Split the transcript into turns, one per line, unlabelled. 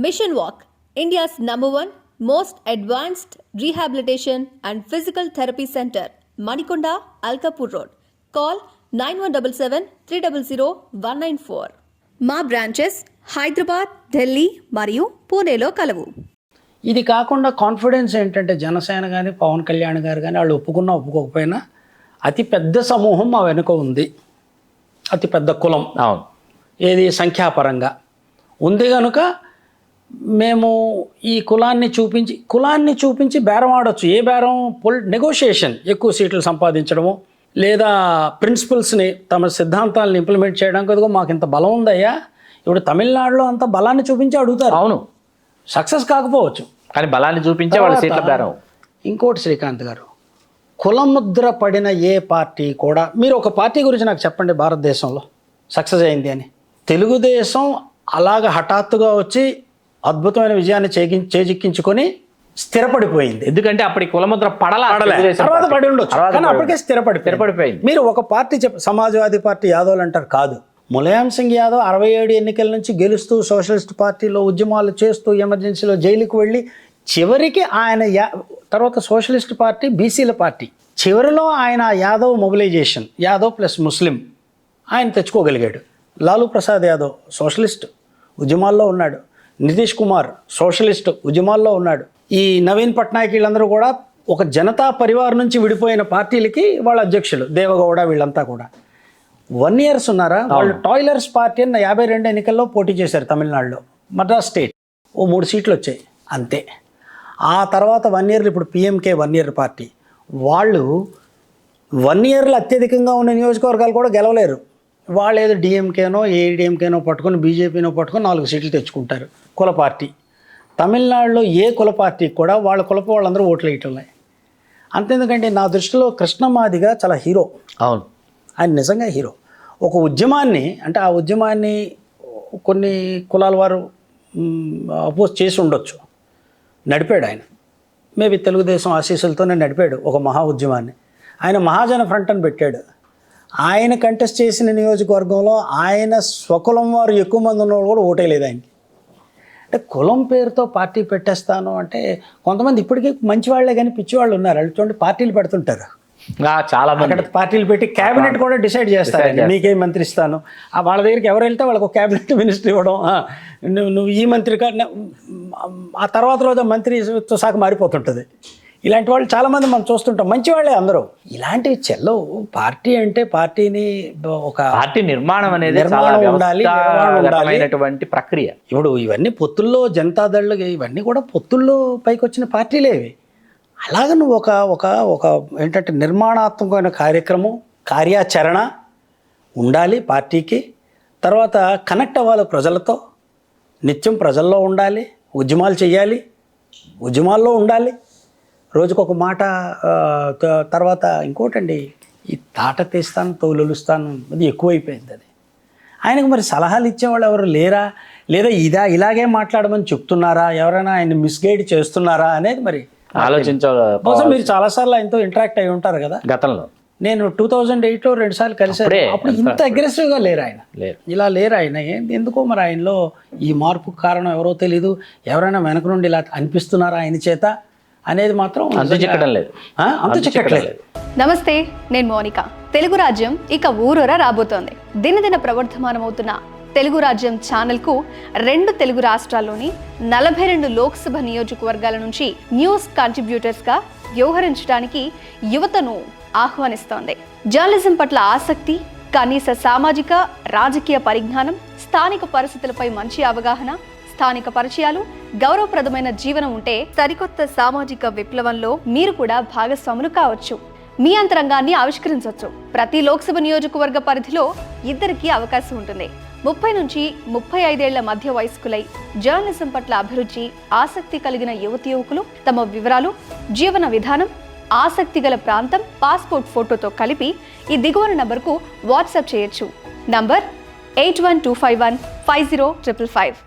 Mission Walk, India's #1 most advanced rehabilitation and physical therapy center, Manikonda, Alkapur Road. Call 9177-300-194. మా branches Hyderabad, Delhi మరియు పూణేలో కలవు.
ఇది కాకుండా కాన్ఫిడెన్స్ ఏంటంటే జనసేన కానీ పవన్ కళ్యాణ్ గారు కానీ వాళ్ళు ఒప్పుకున్నా ఒప్పుకోకపోయినా అతి పెద్ద సమూహం మా వెనుక ఉంది. అతి పెద్ద కులం
అవును,
ఏది సంఖ్యాపరంగా ఉంది కనుక మేము ఈ కులాన్ని చూపించి బేరం ఆడొచ్చు. ఏ బేరం? నెగోషియేషన్, ఎక్కువ సీట్లు సంపాదించడము లేదా ప్రిన్సిపల్స్ని తమ సిద్ధాంతాలను ఇంప్లిమెంట్ చేయడానికి అదిగో మాకు ఇంత బలం ఉందయ్యా. ఇప్పుడు తమిళనాడులో అంత బలాన్ని చూపించి అడుగుతారు.
అవును,
సక్సెస్ కాకపోవచ్చు
కానీ బలాన్ని చూపించే వాళ్ళ సీట్ల బేరం.
ఇంకోటి శ్రీకాంత్ గారు, కులముద్ర పడిన ఏ పార్టీ కూడా, మీరు ఒక పార్టీ గురించి నాకు చెప్పండి భారతదేశంలో సక్సెస్ అయింది అని. తెలుగుదేశం అలాగ హఠాత్తుగా వచ్చి అద్భుతమైన విజయాన్ని చేజిక్కించుకొని స్థిరపడిపోయింది.
ఎందుకంటే అప్పటి కులముద్ర
తర్వాత పడి ఉండొచ్చు, కానీ అప్పటికే స్థిరపడిపోయింది. మీరు ఒక పార్టీ సమాజ్వాదీ పార్టీ యాదవ్లు అంటారు, కాదు. ములాయం సింగ్ యాదవ్ 67 ఎన్నికల నుంచి గెలుస్తూ సోషలిస్ట్ పార్టీలో ఉద్యమాలు చేస్తూ ఎమర్జెన్సీలో జైలుకు వెళ్ళి చివరికి ఆయన తర్వాత సోషలిస్ట్ పార్టీ బీసీల పార్టీ, చివరిలో ఆయన Yadav mobilisation, Yadav plus Muslim ఆయన తెచ్చుకోగలిగాడు. లాలూ ప్రసాద్ యాదవ్ సోషలిస్ట్ ఉద్యమాల్లో ఉన్నాడు. నితీష్ కుమార్ సోషలిస్ట్ ఉద్యమాల్లో ఉన్నాడు. ఈ నవీన్ పట్నాయక్ వీళ్ళందరూ కూడా ఒక జనతా పరివార్ నుంచి విడిపోయిన పార్టీలకి వాళ్ళ అధ్యక్షులు. దేవగౌడ వీళ్ళంతా కూడా 1 year ఉన్నారా. వాళ్ళు టాయిలర్స్ పార్టీ అని 52 ఎన్నికల్లో పోటీ చేశారు తమిళనాడులో. మద్రాస్ స్టేట్ 3 సీట్లు వచ్చాయి అంతే. ఆ తర్వాత 1 year ఇప్పుడు పిఎంకే 1 year పార్టీ, వాళ్ళు 1 yearలో అత్యధికంగా ఉన్న నియోజకవర్గాలు కూడా గెలవలేరు. వాళ్ళు ఏదో డిఎంకేనో ఏడీఎంకేనో పట్టుకొని బీజేపీనో పట్టుకొని 4 సీట్లు తెచ్చుకుంటారు. కుల పార్టీ తమిళనాడులో ఏ కుల పార్టీకి కూడా వాళ్ళ కులప వాళ్ళందరూ ఓట్లు వేయటంలే. అంతెందుకంటే నా దృష్టిలో కృష్ణమాదిగా చాలా హీరో.
అవును,
ఆయన నిజంగా హీరో. ఒక ఉద్యమాన్ని, అంటే ఆ ఉద్యమాన్ని కొన్ని కులాల వారు అపోజ్ చేసి ఉండొచ్చు, నడిపాడు ఆయన. మేబీ తెలుగుదేశం ఆశీస్సులతోనే నడిపాడు ఒక మహా ఉద్యమాన్ని. ఆయన మహాజన ఫ్రంట్ అని పెట్టాడు. ఆయన కంటెస్ట్ చేసిన నియోజకవర్గంలో ఆయన స్వకులం వారు ఎక్కువ మంది ఉన్నవాళ్ళు కూడా ఓటేయలేదు ఆయనకి. అంటే కులం పేరుతో పార్టీ పెట్టేస్తాను అంటే కొంతమంది ఇప్పటికీ మంచివాళ్లే కానీ పిచ్చివాళ్ళు ఉన్నారు. వాళ్ళు చూడండి పార్టీలు పెడుతుంటారు,
చాలా
అక్కడ పార్టీలు పెట్టి క్యాబినెట్ కూడా డిసైడ్ చేస్తారు. నీకే మంత్రి ఇస్తాను, వాళ్ళ దగ్గరికి ఎవరు వెళ్తే వాళ్ళకి ఒక క్యాబినెట్ మినిస్టర్ ఇవ్వడం, నువ్వు ఈ మంత్రి ఆ తర్వాత రోజు మంత్రితో శాఖ మారిపోతుంటుంది. ఇలాంటి వాళ్ళు చాలామంది మనం చూస్తుంటాం, మంచివాళ్ళే అందరూ. ఇలాంటివి చెల్లవు. పార్టీ అంటే పార్టీని ఒక
పార్టీ నిర్మాణం అనేది
ఉండాలి,
ప్రక్రియ.
ఇప్పుడు ఇవన్నీ పొత్తుల్లో జనతాదళ్ ఇవన్నీ కూడా పొత్తుల్లో పైకి వచ్చిన పార్టీలే ఇవి. అలాగ నువ్వు ఒక ఏంటంటే నిర్మాణాత్మకమైన కార్యక్రమం, కార్యాచరణ ఉండాలి పార్టీకి. తర్వాత కనెక్ట్ అవ్వాలి ప్రజలతో, నిత్యం ప్రజల్లో ఉండాలి, ఉద్యమాలు చేయాలి, ఉద్యమాల్లో ఉండాలి, రోజుకొక మాట. తర్వాత ఇంకోటండి, ఈ తాట తీస్తాను తోలుస్తాను అది ఎక్కువైపోయింది. అది ఆయనకు మరి సలహాలు ఇచ్చేవాళ్ళు ఎవరు లేరా, లేదా ఇలాగే మాట్లాడమని చెప్తున్నారా, ఎవరైనా ఆయన మిస్గైడ్ చేస్తున్నారా అనేది మరి
ఆలోచించాలి.
బహుశా మీరు చాలాసార్లు ఆయనతో ఇంటరాక్ట్ అయి ఉంటారు కదా.
గతంలో
నేను 2008లో 2 సార్లు కలిసాను. అప్పుడు ఇంత అగ్రెసివ్గా లేరు ఆయన, ఇలా లేరు ఆయన. ఎందుకో మరి ఆయనలో ఈ మార్పుకు కారణం ఎవరో తెలీదు. ఎవరైనా వెనక నుండి ఇలా అనిపిస్తున్నారా ఆయన చేత అనేది మాత్రం అంతు చిక్కట్లేదు.
నమస్తే, నేను మోనిక. తెలుగు రాజ్యం ఇక ఊరూరా రాబోతోంది. దినదిన ప్రవర్ధమానమవుతున్న తెలుగు రాజ్యం ఛానల్కు 2 తెలుగు రాష్ట్రాల్లోని 42 లోక్సభ నియోజకవర్గాల నుంచి న్యూస్ కంట్రిబ్యూటర్స్గా వ్యవహరించడానికి యువతను ఆహ్వానిస్తోంది. జర్నలిజం పట్ల ఆసక్తి, కనీస సామాజిక రాజకీయ పరిజ్ఞానం, స్థానిక పరిస్థితులపై మంచి అవగాహన, స్థానిక పరిచయాలు, గౌరవప్రదమైన జీవనం ఉంటే సరికొత్త సామాజిక విప్లవంలో మీరు కూడా భాగస్వాములు కావచ్చు. మీ అంతరంగాన్ని ఆవిష్కరించవచ్చు. ప్రతి లోక్సభ నియోజకవర్గ పరిధిలో 2కి అవకాశం ఉంటుంది. 30 నుంచి 35 ఏళ్ల మధ్య వయస్కులై జర్నలిజం పట్ల అభిరుచి, ఆసక్తి కలిగిన యువకులు తమ వివరాలు, జీవన విధానం, ఆసక్తి గల ప్రాంతం, పాస్పోర్ట్ ఫోటోతో కలిపి ఈ దిగువన నంబర్కు వాట్సాప్ చేయొచ్చు. నంబర్ 8125150555.